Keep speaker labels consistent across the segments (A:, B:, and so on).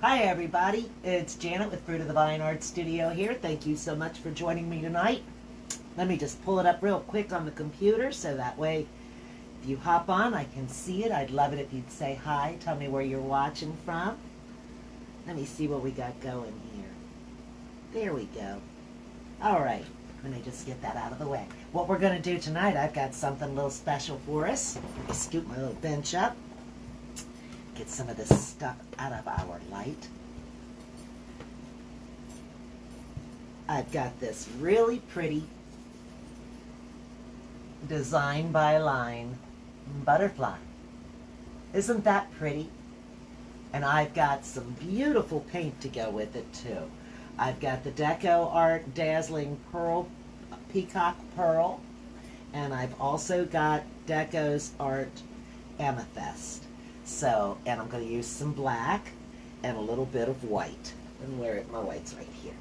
A: Hi everybody, it's Janet with Fruit of the Vine Art Studio here. Thank you so much for joining me tonight. Let me just pull it up real quick on the computer so that way if you hop on I can see it. I'd love it if you'd say hi, tell me where you're watching from. Let me see what we got going here. There we go. Alright, let me just get that out of the way. What we're going to do tonight, I've got something a little special for us. Let me scoop my little bench up. Get some of this stuff out of our light. I've got this really pretty design by line butterfly. Isn't that pretty? And I've got some beautiful paint to go with it too. I've got the Deco Art Dazzling Pearl, Peacock Pearl, and I've also got Deco's Art Amethyst. So, and I'm going to use some black and a little bit of white. And my white's right here.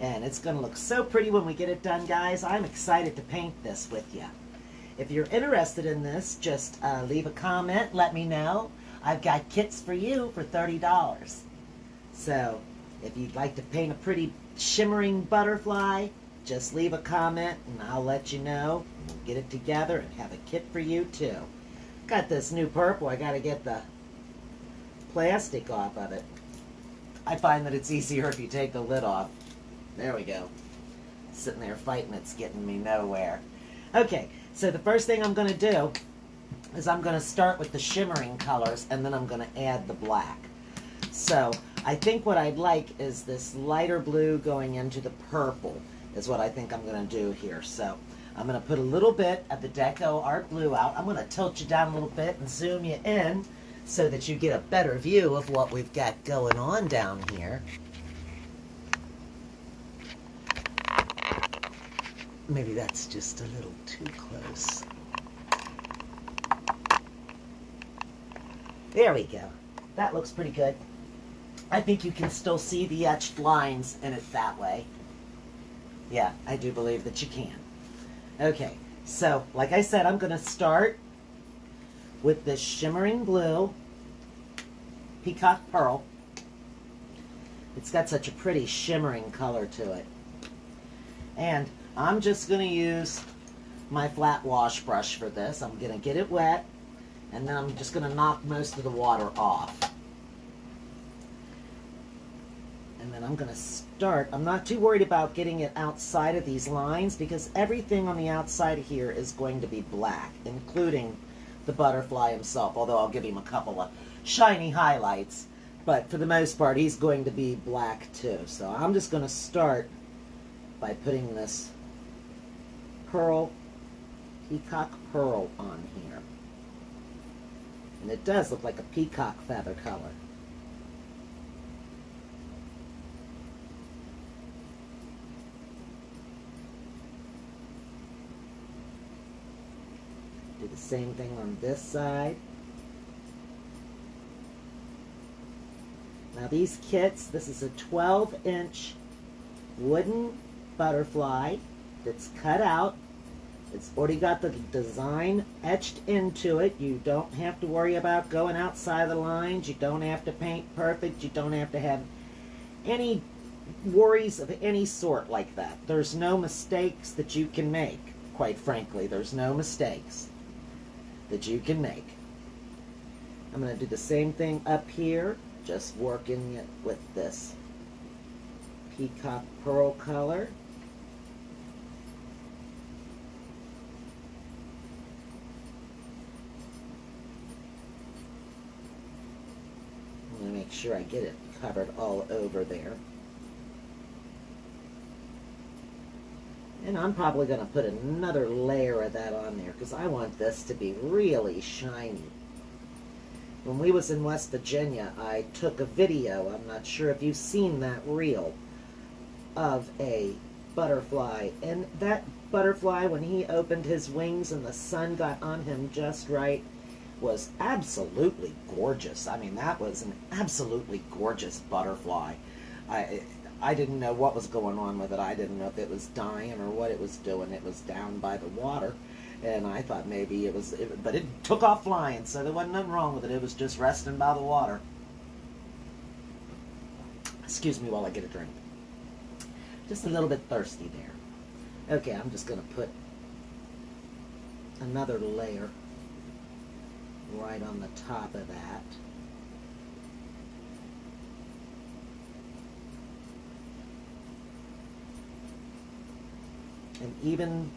A: And it's going to look so pretty when we get it done, guys. I'm excited to paint this with you. If you're interested in this, just leave a comment, let me know. I've got kits for you for $30. So, if you'd like to paint a pretty shimmering butterfly, just leave a comment and I'll let you know. We'll get it together and have a kit for you too. Got this new purple. I got to get the plastic off of it. I find that it's easier if you take the lid off. There we go. Sitting there fighting, it's getting me nowhere. Okay, so the first thing I'm going to do is I'm going to start with the shimmering colors and then I'm going to add the black. So I think what I'd like is this lighter blue going into the purple is what I think I'm going to do here. So I'm going to put a little bit of the Deco Art Blue out. I'm going to tilt you down a little bit and zoom you in so that you get a better view of what we've got going on down here. Maybe that's just a little too close. There we go. That looks pretty good. I think you can still see the etched lines in it that way. Yeah, I do believe that you can. Okay, so like I said, I'm going to start with this shimmering blue Peacock Pearl. It's got such a pretty shimmering color to it. And I'm just going to use my flat wash brush for this. I'm going to get it wet, and then I'm just going to knock most of the water off. And then I'm going to start. I'm not too worried about getting it outside of these lines because everything on the outside here is going to be black, including the butterfly himself, although I'll give him a couple of shiny highlights. But for the most part, he's going to be black too. So I'm just going to start by putting this peacock pearl on here. And it does look like a peacock feather color. Do the same thing on this side. Now these kits, this is a 12-inch wooden butterfly that's cut out. It's already got the design etched into it. You don't have to worry about going outside the lines. You don't have to paint perfect. You don't have to have any worries of any sort like that. There's no mistakes that you can make. Quite frankly, there's no mistakes that you can make. I'm going to do the same thing up here, just working it with this peacock pearl color. I'm going to make sure I get it covered all over there. And I'm probably going to put another layer of that on there because I want this to be really shiny. When we was in West Virginia, I took a video, I'm not sure if you've seen that reel, of a butterfly. And that butterfly, when he opened his wings and the sun got on him just right, was absolutely gorgeous. I mean, that was an absolutely gorgeous butterfly. I didn't know what was going on with it. I didn't know if it was dying or what it was doing. It was down by the water. And I thought maybe it was, but it took off flying, so there wasn't nothing wrong with it. It was just resting by the water. Excuse me while I get a drink. Just a little bit thirsty there. Okay, I'm just going to put another layer right on the top of that. And even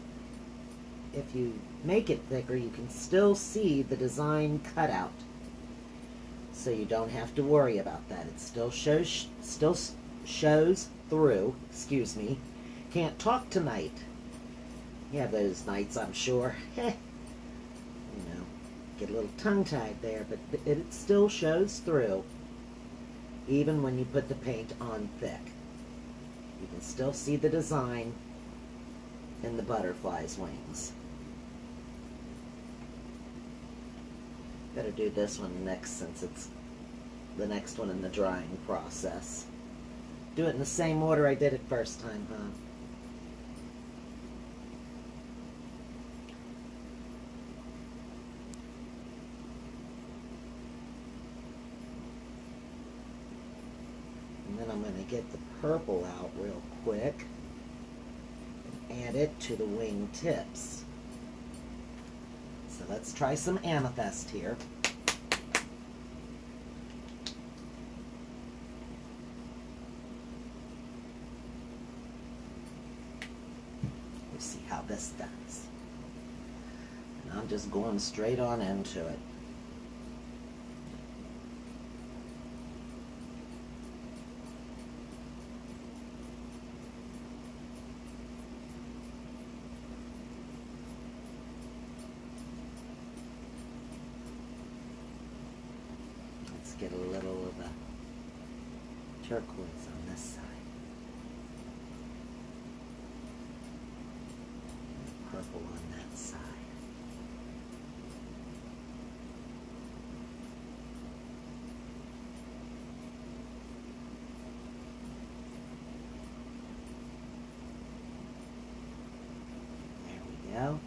A: if you make it thicker, you can still see the design cutout. So you don't have to worry about that. It still shows through. Excuse me. Can't talk tonight. You have those nights, I'm sure. You know, get a little tongue-tied there, but it still shows through, even when you put the paint on thick. You can still see the design in the butterfly's wings. Better do this one next, since it's the next one in the drying process. Do it in the same order I did it first time, huh? And then I'm going to get the purple out real quick and add it to the wing tips. So let's try some amethyst here. Let's see how this does. And I'm just going straight on into it. Get a little of the turquoise on this side. And purple on that side. There we go.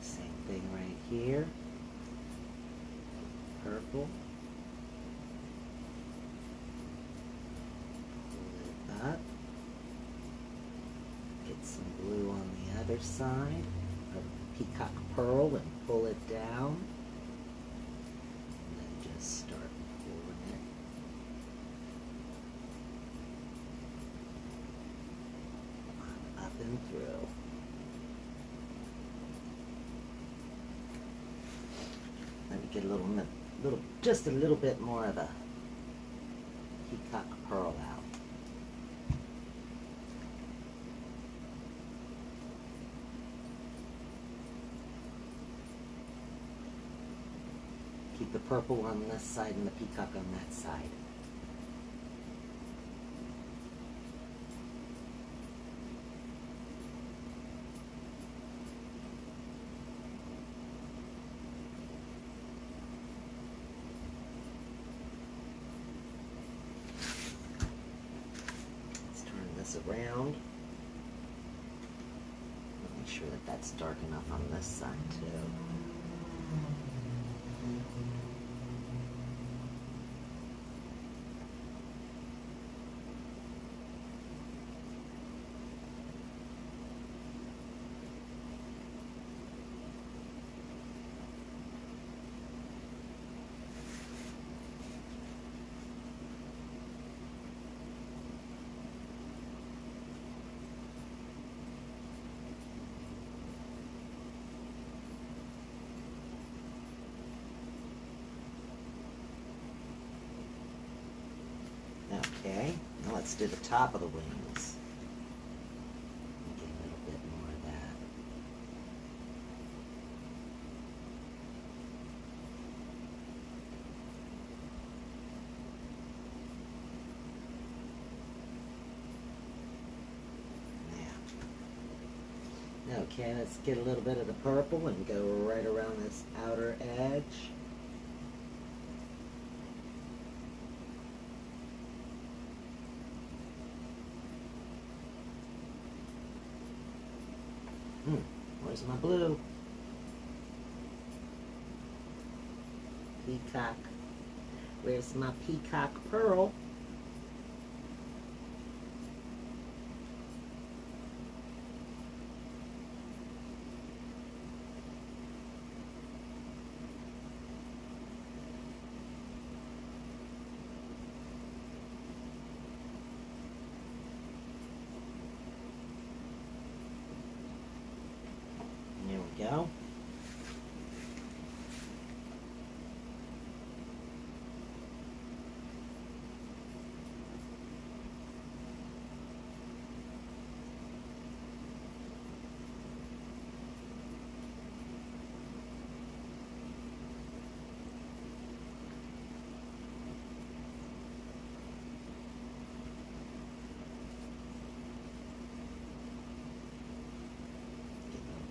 A: Same thing right here. Purple. Pull it up. Get some blue on the other side of the peacock pearl and pull it down. And then just start pulling it. On up and through. Let me get just a little bit more of the peacock pearl out. Keep the purple on this side and the peacock on that side. Around. Make sure that that's dark enough on this side too. Okay, now let's do the top of the wings. Get a little bit more of that. Now, okay, let's get a little bit of the purple and go right around this outer edge. Where's my blue? Peacock. Where's my peacock pearl? There we go.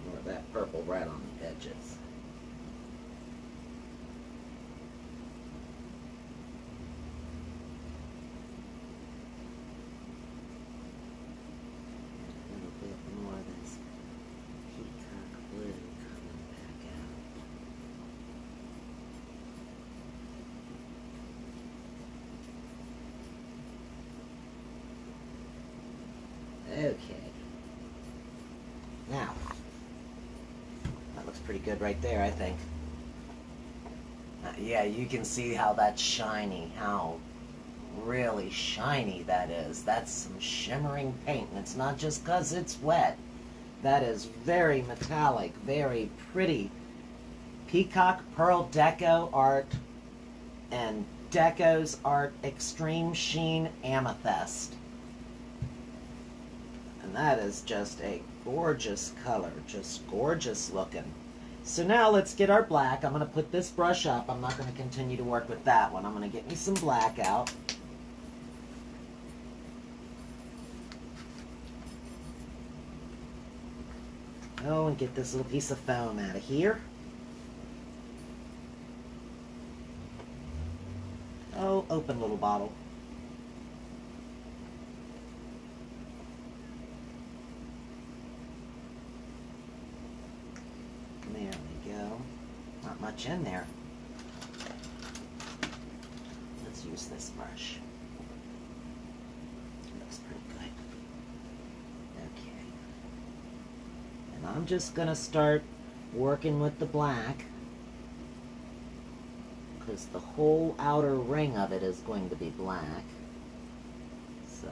A: More of that purple right on the edges. A little bit more of this peacock blue coming back out. Okay. Now, that looks pretty good right there, I think. Yeah, you can see how that's shiny, how really shiny that is. That's some shimmering paint, and it's not just because it's wet. That is very metallic, very pretty peacock pearl deco art and Deco's Art Extreme Sheen Amethyst. And that is just a gorgeous color, just gorgeous looking. So now let's get our black. I'm going to put this brush up. I'm not going to continue to work with that one. I'm going to get me some black out. Oh, and get this little piece of foam out of here. Oh, open little bottle. There we go. Not much in there. Let's use this brush. Looks pretty good. Okay. And I'm just going to start working with the black, because the whole outer ring of it is going to be black. So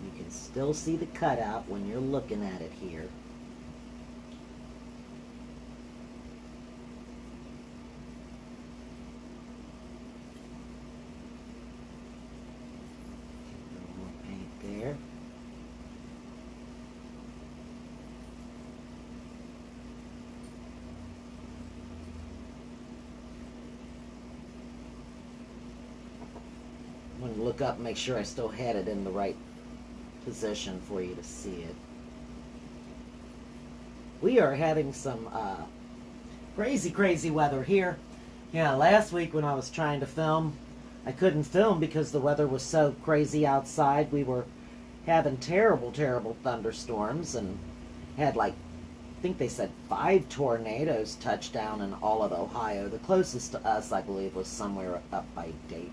A: you can still see the cutout when you're looking at it here. A little more paint there. I'm going to look up and make sure I still had it in the right position for you to see it. We are having some crazy weather here. Yeah, last week when I was trying to film, I couldn't film because the weather was so crazy outside. We were having terrible thunderstorms and had, like, I think they said 5 tornadoes touch down in all of Ohio. The closest to us, I believe, was somewhere up by Dayton.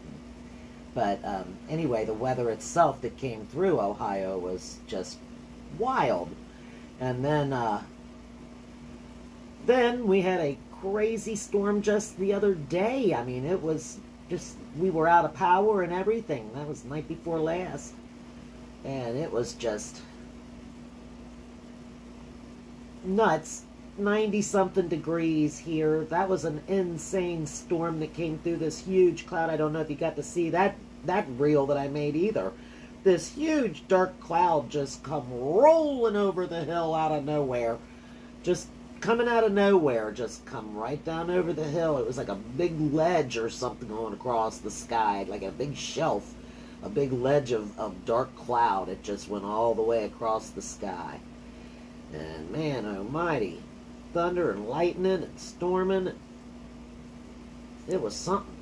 A: But anyway, the weather itself that came through Ohio was just wild. And then we had a crazy storm just the other day. I mean, it was just, we were out of power and everything. That was the night before last. And it was just nuts. 90-something degrees here. That was an insane storm that came through this huge cloud. I don't know if you got to see that reel that I made either. This huge dark cloud just come rolling over the hill out of nowhere. Just coming out of nowhere, just come right down over the hill. It was like a big ledge or something going across the sky, like a big shelf, a big ledge of dark cloud. It just went all the way across the sky. And man almighty, thunder and lightning and storming. It was something.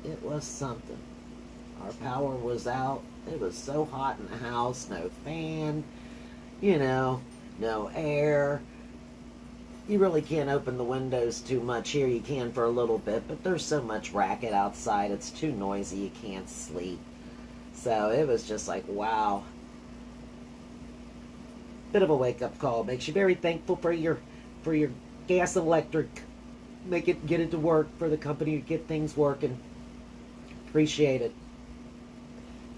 A: It was something. Our power was out. It was so hot in the house, no fan. You know, no air. You really can't open the windows too much here. You can for a little bit, but there's so much racket outside. It's too noisy. You can't sleep. So it was just like, wow. Bit of a wake-up call. Makes you very thankful for your gas and electric. Get it to work for the company to get things working. Appreciate it.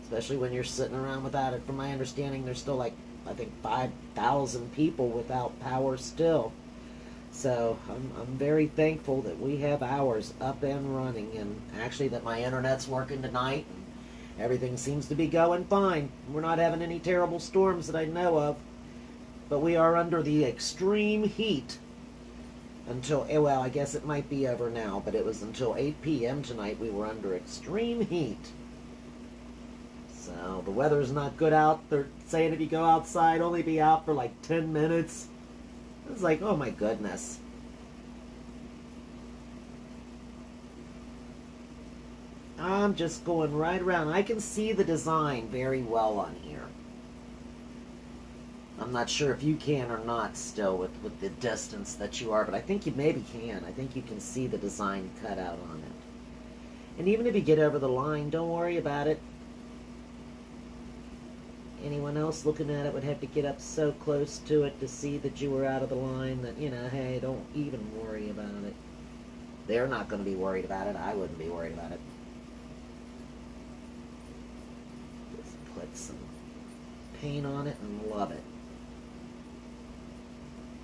A: Especially when you're sitting around without it. From my understanding, there's still like, I think 5,000 people without power still. So I'm very thankful that we have ours up and running, and actually that my internet's working tonight. And everything seems to be going fine. We're not having any terrible storms that I know of, but we are under the extreme heat until, well, I guess it might be over now, but it was until 8 p.m. tonight we were under extreme heat. So the weather's not good out. They're saying if you go outside, only be out for like 10 minutes. It's like, oh my goodness. I'm just going right around. I can see the design very well on here. I'm not sure if you can or not still with the distance that you are, but I think you maybe can. I think you can see the design cut out on it. And even if you get over the line, don't worry about it. Anyone else looking at it would have to get up so close to it to see that you were out of the line that, you know, hey, don't even worry about it. They're not going to be worried about it. I wouldn't be worried about it. Just put some paint on it and love it.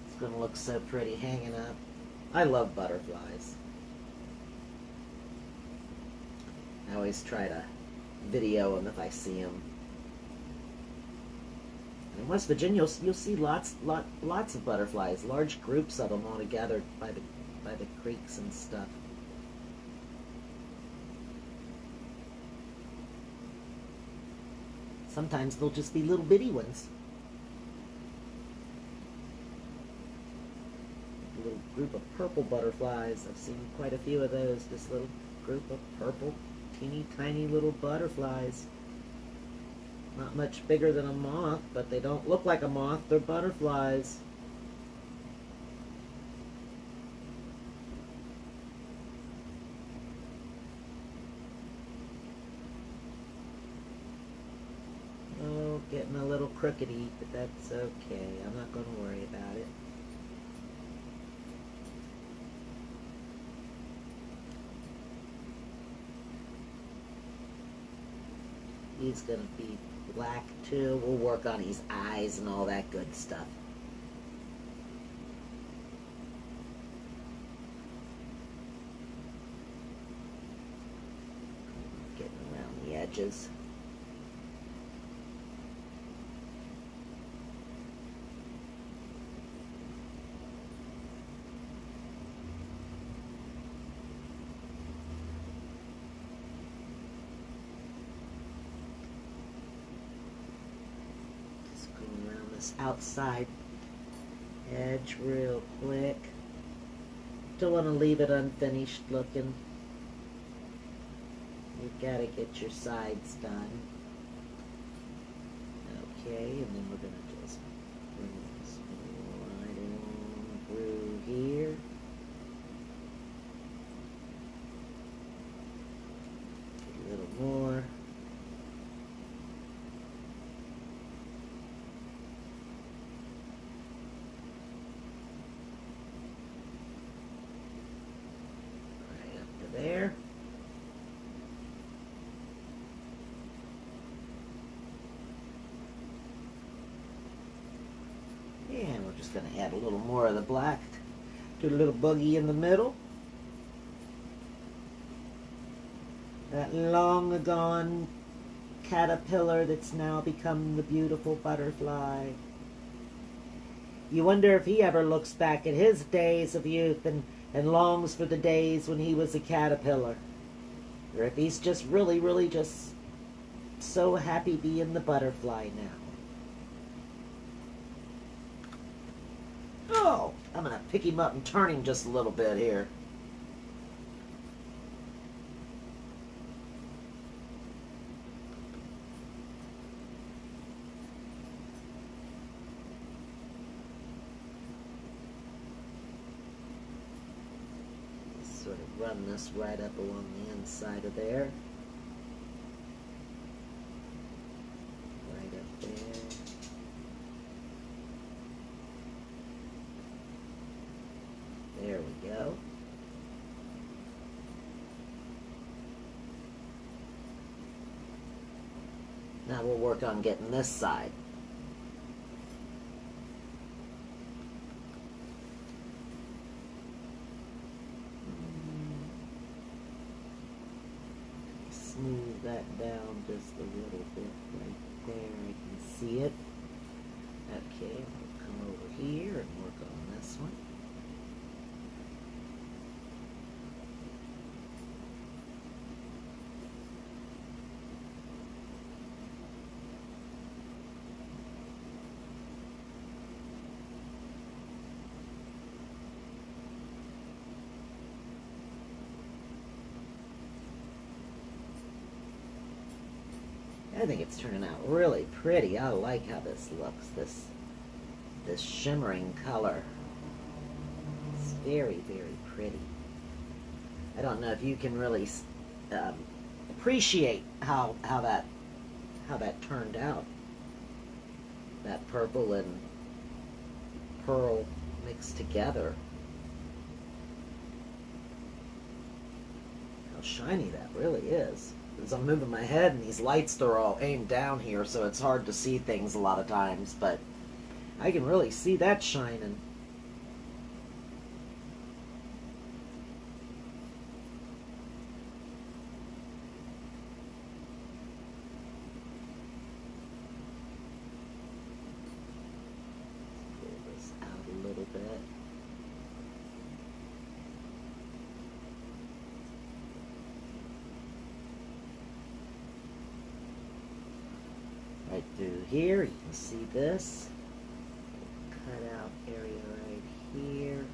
A: It's going to look so pretty hanging up. I love butterflies. I always try to video them if I see them. In West Virginia, you'll see lots of butterflies, large groups of them all together by the creeks and stuff. Sometimes they'll just be little bitty ones. A little group of purple butterflies. I've seen quite a few of those. This little group of purple, teeny tiny little butterflies. Not much bigger than a moth, but they don't look like a moth. They're butterflies. Oh, getting a little crookedy, but that's okay. I'm not going to worry about it. He's going to be black too. We'll work on his eyes and all that good stuff. Getting around the edges. Outside edge real quick. Don't want to leave it unfinished looking. You've got to get your sides done. Okay, and then we're going to just bring this right on through here. A little more. There. And we're just going to add a little more of the black. Do a little boogie in the middle. That long gone caterpillar that's now become the beautiful butterfly. You wonder if he ever looks back at his days of youth and longs for the days when he was a caterpillar. Or if he's just really just so happy being the butterfly now. Oh, I'm going to pick him up and turn him just a little bit here. run this right up along the inside of there. Right up there. There we go. Now we'll work on getting this side. Smooth that down just a little bit right there. I can see it. Okay, we'll come over here and work on this one. I think it's turning out really pretty. I like how this looks, this shimmering color. It's very, very pretty. I don't know if you can really appreciate how that turned out. That purple and pearl mixed together. How shiny that really is. As I'm moving my head and these lights, they're all aimed down here, so it's hard to see things a lot of times, but I can really see that shining. Pull this out a little bit. Right through here, you can see this cutout area right here.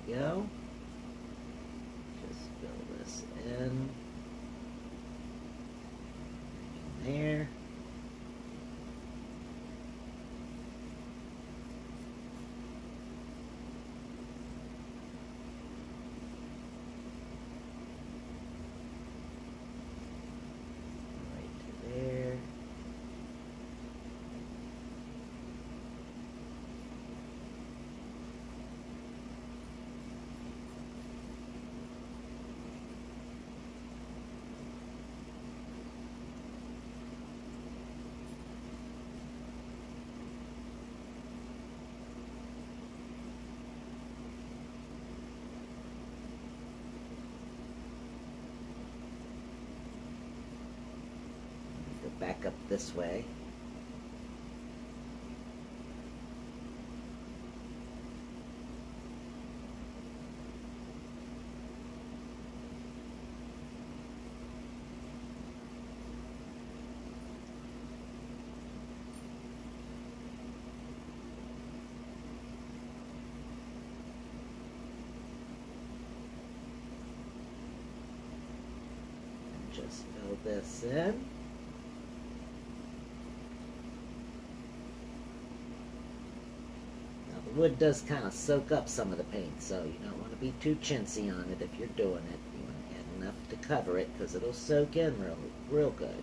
A: Go. Just fill this in there. Right to there. Back up this way. And just fill this in. The wood does kind of soak up some of the paint, so you don't want to be too chintzy on it if you're doing it. You want to add enough to cover it because it'll soak in real good.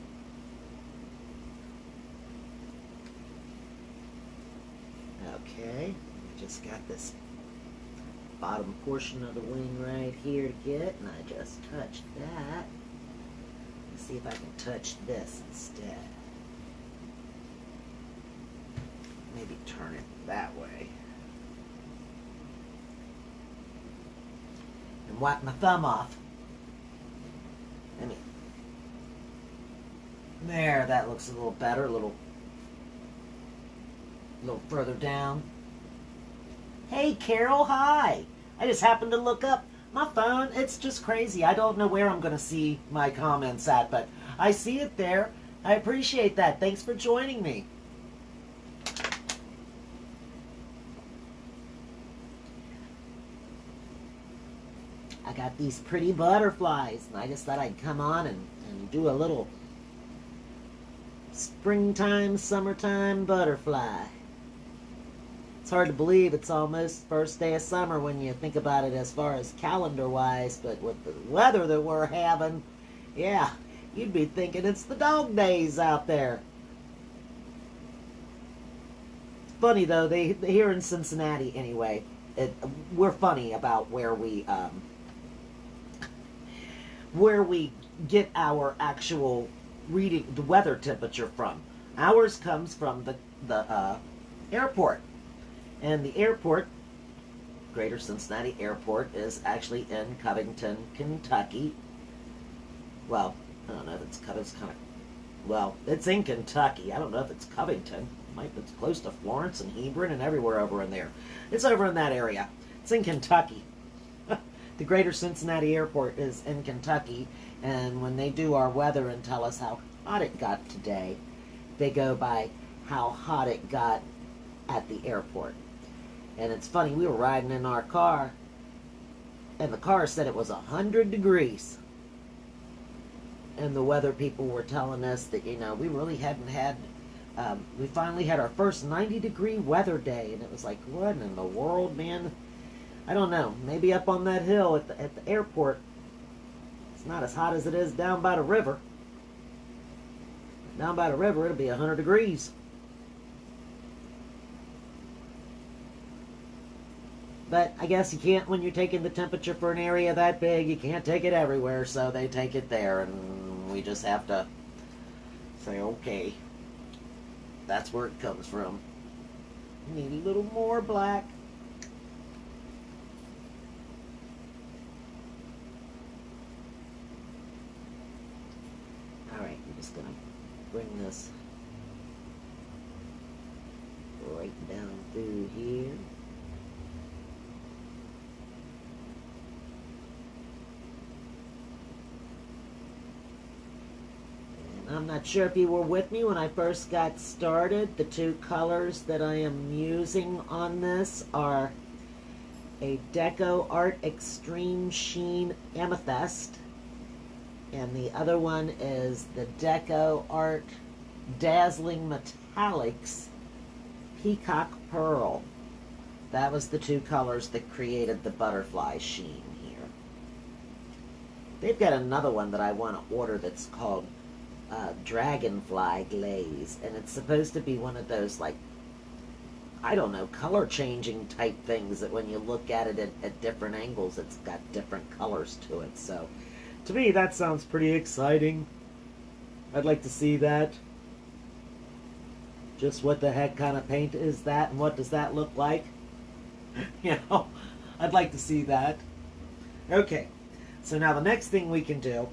A: Okay, we just got this bottom portion of the wing right here to get, and I just touched that. Let's see if I can touch this instead. Maybe turn it that way. And wipe my thumb off. There, that looks a little better, a little further down. Hey Carol, hi. I just happened to look up my phone. It's just crazy. I don't know where I'm going to see my comments at, but I see it there. I appreciate that. Thanks for joining me. I got these pretty butterflies, and I just thought I'd come on and do a little springtime, summertime butterfly. It's hard to believe it's almost first day of summer when you think about it as far as calendar-wise, but with the weather that we're having, yeah, you'd be thinking it's the dog days out there. It's funny, though, here in Cincinnati, anyway, we're funny about where we get our actual reading, the weather temperature from. Ours comes from the airport. And the airport, Greater Cincinnati Airport, is actually in Covington, Kentucky. Well, I don't know if it's it's in Kentucky. I don't know if it's Covington. It's close to Florence and Hebron and everywhere over in there. It's over in that area. It's in Kentucky. The Greater Cincinnati Airport is in Kentucky, and when they do our weather and tell us how hot it got today, they go by how hot it got at the airport. And it's funny, we were riding in our car, and the car said it was 100 degrees. And the weather people were telling us that, we really hadn't had, we finally had our first 90-degree weather day. And it was like, what in the world, man? I don't know. Maybe up on that hill at the airport, it's not as hot as it is down by the river. Down by the river, it'll be 100 degrees. But I guess you can't, when you're taking the temperature for an area that big, you can't take it everywhere, so they take it there, and we just have to say, okay, that's where it comes from. Need a little more black. Alright, I'm just going to bring this right down through here. I'm not sure if you were with me when I first got started. The two colors that I am using on this are a Deco Art Extreme Sheen Amethyst, and the other one is the Deco Art Dazzling Metallics Peacock Pearl. That was the two colors that created the butterfly sheen here. They've got another one that I want to order that's called Dragonfly Glaze, and it's supposed to be one of those, like, I don't know, color changing type things that when you look at it at different angles, it's got different colors to it. So to me, that sounds pretty exciting. I'd like to see that. Just what the heck kind of paint is that, and what does that look like? I'd like to see that. Okay, so now the next thing we can do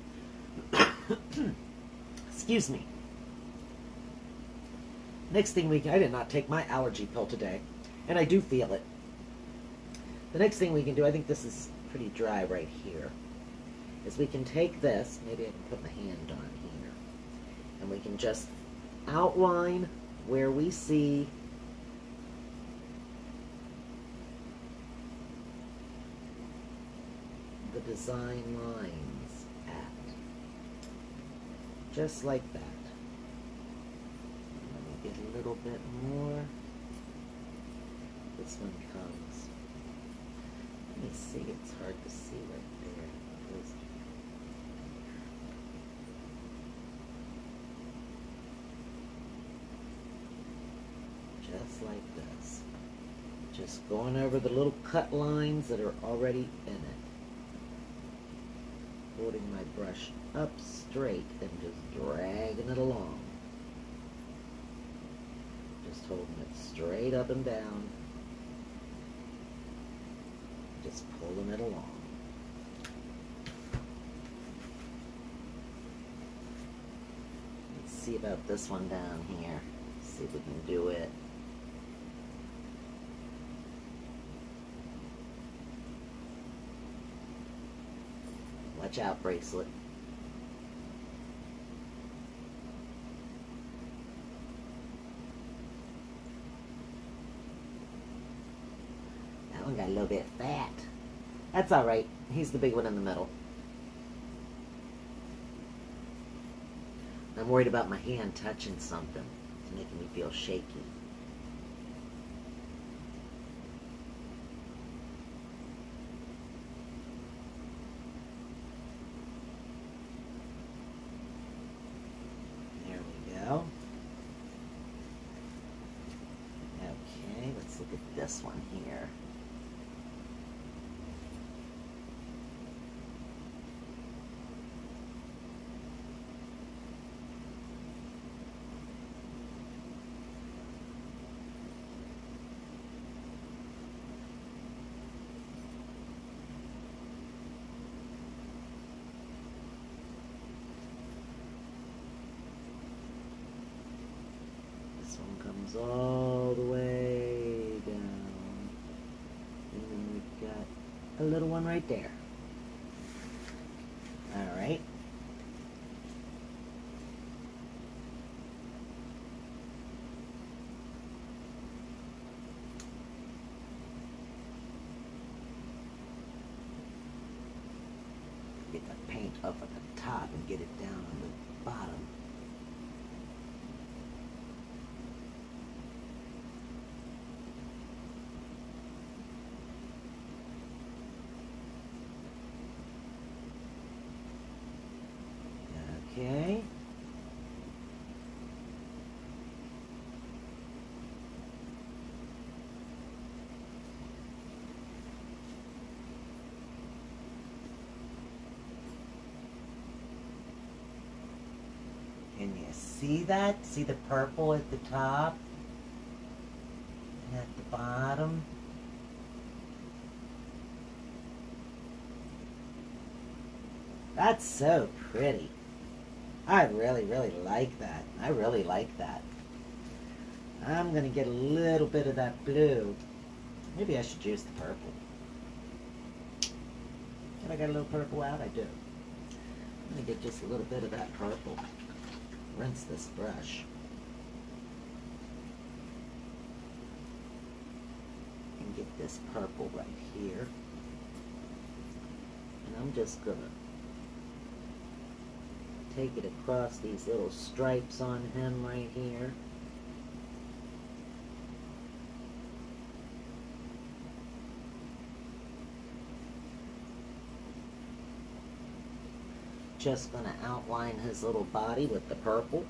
A: excuse me. Next thing I did not take my allergy pill today, and I do feel it. The next thing we can do, I think this is pretty dry right here, is we can take this, maybe I can put my hand on here, and we can just outline where we see the design lines at. Just like that. Let me get a little bit more. This one comes. Let me see, it's hard to see right there. Just like this. Just going over the little cut lines that are already in it. Holding my brush up straight and just dragging it along. Just holding it straight up and down. Just pulling it along. Let's see about this one down here. See if we can do it. Watch out, bracelet. That one got a little bit fat. That's all right. He's the big one in the middle. I'm worried about my hand touching something. It's making me feel shaky. There we go. Okay, let's look at this one here. This one comes all the way down. And then we've got a little one right there. All right. Get the paint up at the top and get it down on the bottom. Okay. Can you see that? See the purple at the top and at the bottom? That's so pretty. I really, really like that. I really like that. I'm going to get a little bit of that blue. Maybe I should use the purple. Have I got a little purple out? I do. I'm going to get just a little bit of that purple. Rinse this brush. And get this purple right here. And I'm just going to take it across these little stripes on him right here. Just going to outline his little body with the purple.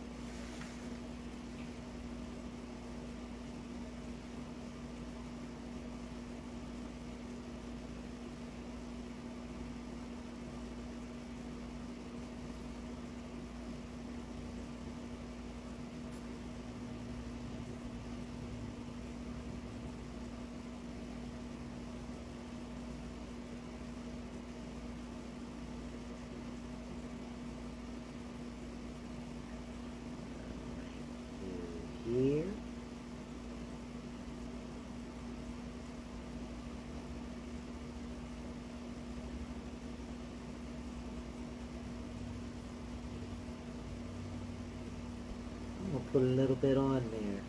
A: Here. I'm going to put a little bit on there.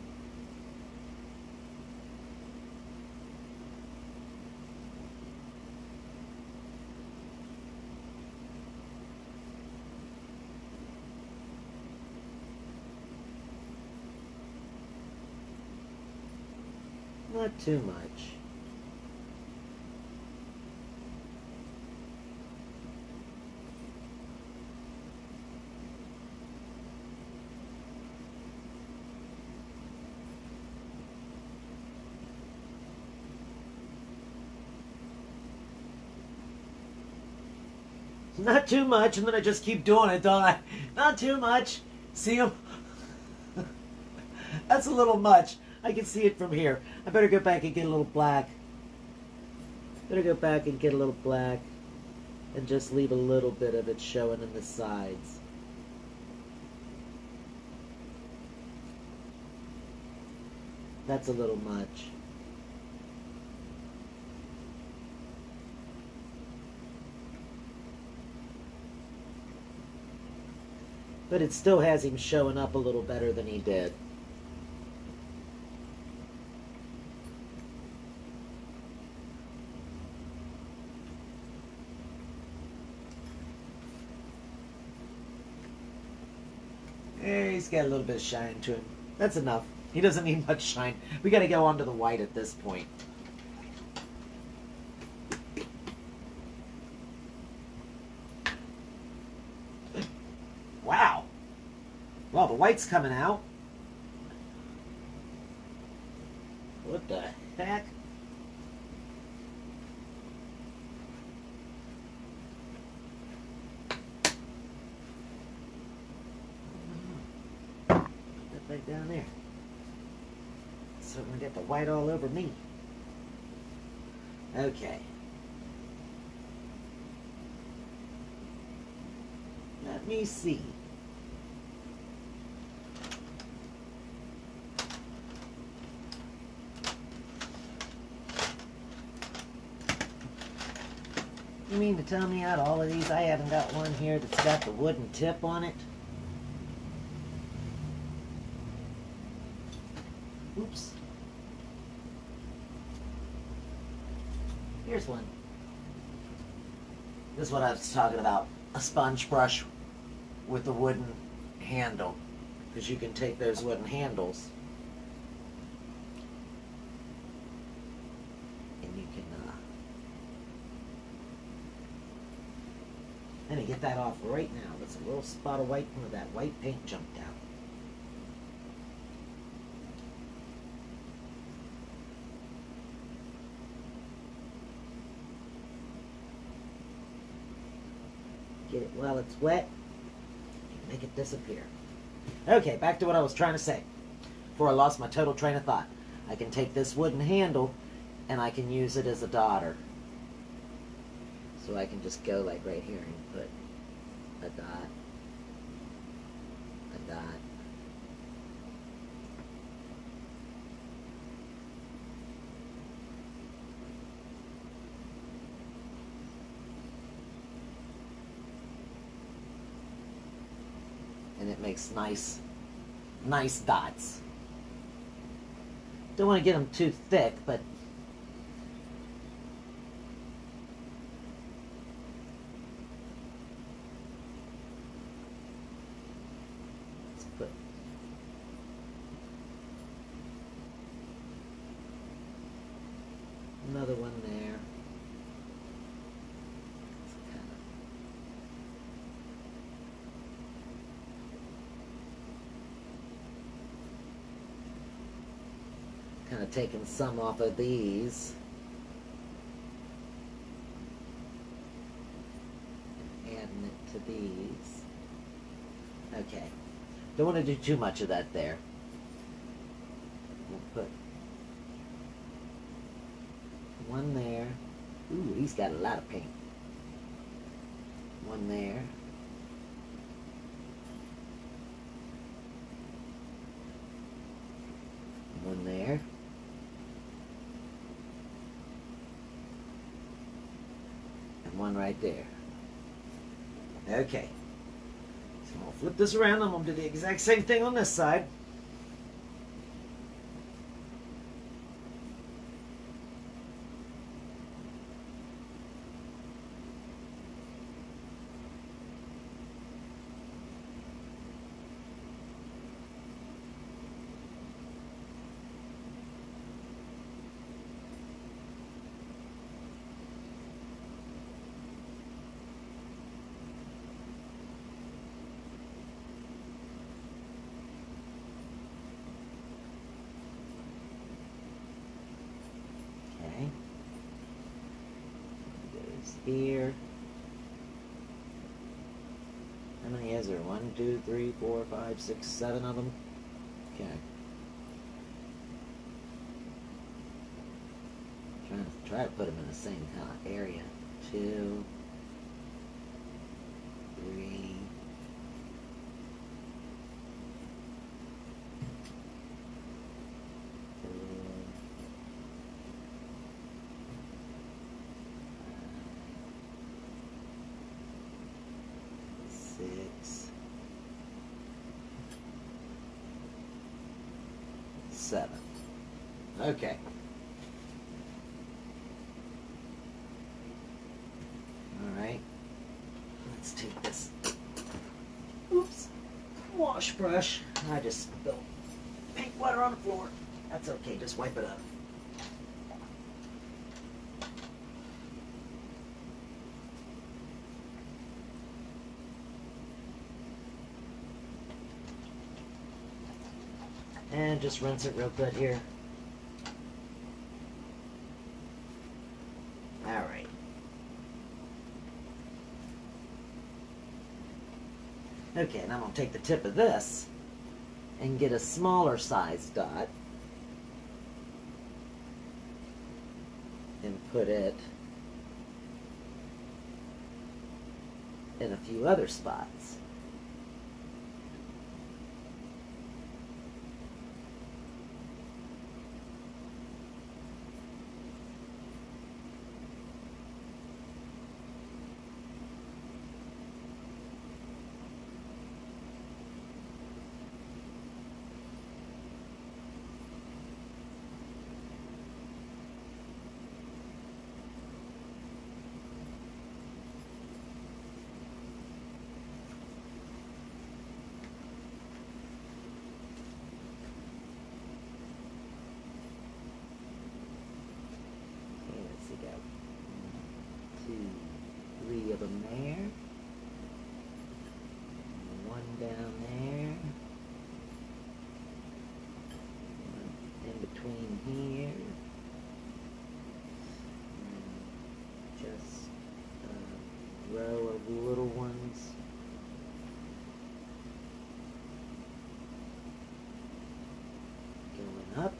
A: Not too much. Not too much, and then I just keep doing it, don't I? Not too much. See him? That's a little much. I can see it from here. I better go back and get a little black. Better go back and get a little black and just leave a little bit of it showing in the sides. That's a little much. But it still has him showing up a little better than he did. He's got a little bit of shine to him. That's enough. He doesn't need much shine. We got to go on to the white at this point. Wow. Well, the white's coming out. What the heck? Put that right down there. So I'm going to get the white all over me. Okay. Let me see. You mean to tell me out of all of these, I haven't got one here that's got the wooden tip on it? Oops. Here's one. This is what I was talking about. A sponge brush with a wooden handle. Because you can take those wooden handles and you can I'm going to get that off right now. That's a little spot of white where that white paint jumped out. Get it while it's wet and make it disappear. Okay, back to what I was trying to say. Before I lost my total train of thought. I can take this wooden handle and I can use it as a dotter. So I can just go like right here and put a dot, a dot. And it makes nice dots. Don't want to get them too thick, but let's put another one there. Kind of taking some off of these and adding it to these. Okay, don't want to do too much of that there. We'll put one there. Ooh, he's got a lot of paint. One there. One there. One right there. Okay. So I'll flip this around. I'm going to do the exact same thing on this side. Here. How many is there? 1, 2, 3, 4, 5, 6, 7 of them. Okay. Try to put them in the same kind of area. 2, 3. 6, 7. Okay. All right. Let's take this. Oops. Wash wash brush. I just spilled pink water on the floor. That's okay, just wipe it up. And just rinse it real good here. Alright. Okay, and I'm going to take the tip of this and get a smaller size dot and put it in a few other spots. Three of them there. One down there. One in between here. And just a row of little ones. Going up.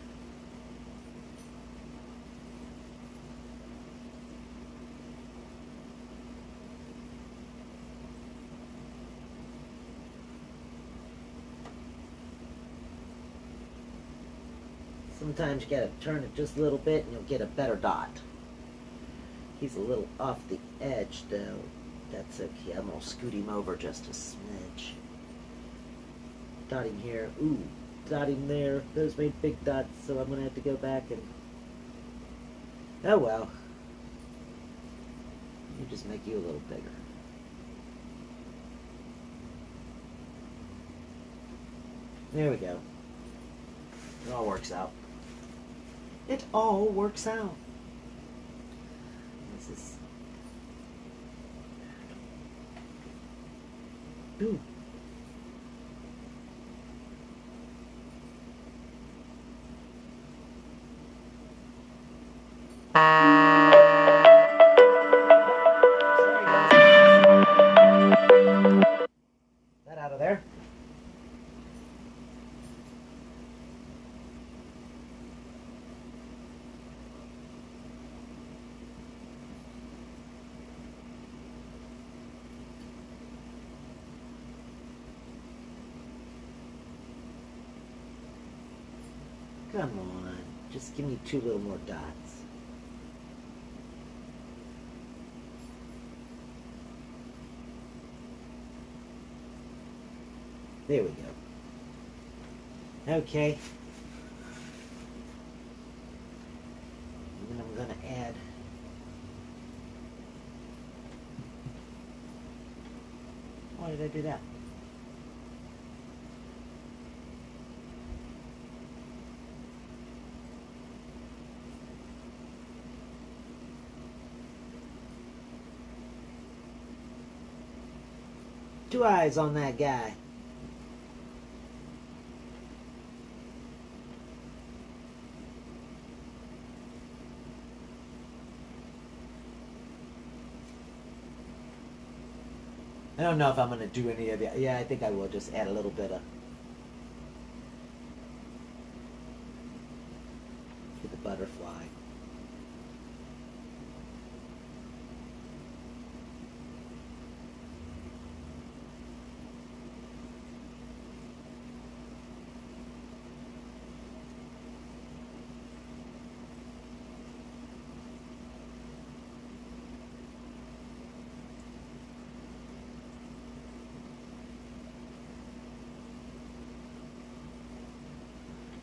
A: Sometimes you gotta turn it just a little bit and you'll get a better dot. He's a little off the edge though. That's okay. I'm gonna scoot him over just a smidge. Dot him here. Ooh, dot him there. Those made big dots, so I'm gonna have to go back and... Oh well. You just make you a little bigger. There we go. It all works out. It all works out. This is... Ooh. Sorry, guys. That out of there. Come on, just give me two little more dots. There we go. Okay. And then I'm going to add why did I do that? Two eyes on that guy. I don't know if I'm going to do any of the... Yeah, I think I will just add a little bit of... to the butterfly.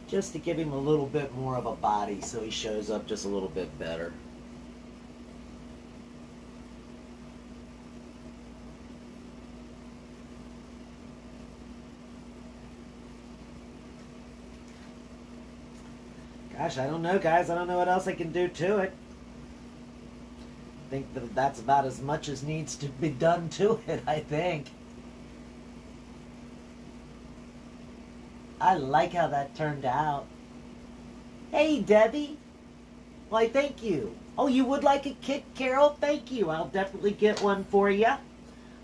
A: Just to give him a little bit more of a body so he shows up just a little bit better. Gosh, I don't know, guys. I don't know what else I can do to it. I think that that's about as much as needs to be done to it, I think. I like how that turned out. Hey, Debbie. Why, thank you. Oh, you would like a kit, Carol? Thank you. I'll definitely get one for you.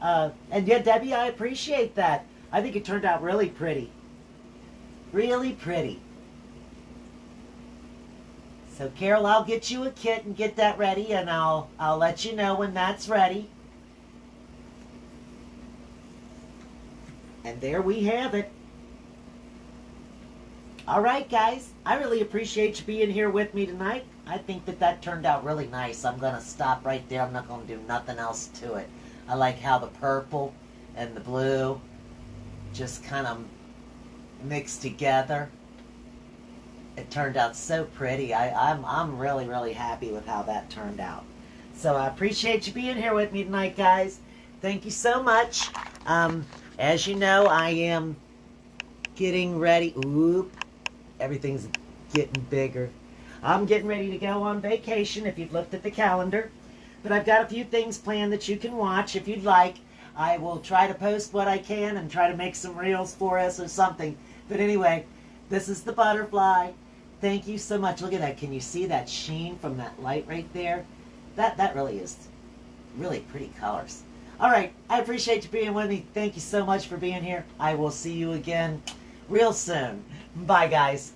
A: And yeah, Debbie, I appreciate that. I think it turned out really pretty. Really pretty. So, Carol, I'll get you a kit and get that ready, and I'll let you know when that's ready. And there we have it. All right, guys. I really appreciate you being here with me tonight. I think that that turned out really nice. I'm going to stop right there. I'm not going to do nothing else to it. I like how the purple and the blue just kind of mixed together. It turned out so pretty. I'm really, really happy with how that turned out. So I appreciate you being here with me tonight, guys. Thank you so much. As you know, I am getting ready. Oop, everything's getting bigger. I'm getting ready to go on vacation, if you've looked at the calendar. But I've got a few things planned that you can watch if you'd like. I will try to post what I can and try to make some reels for us or something. But anyway, this is the butterfly. Thank you so much. Look at that. Can you see that sheen from that light right there? That really is really pretty colors. All right. I appreciate you being with me. Thank you so much for being here. I will see you again real soon. Bye, guys.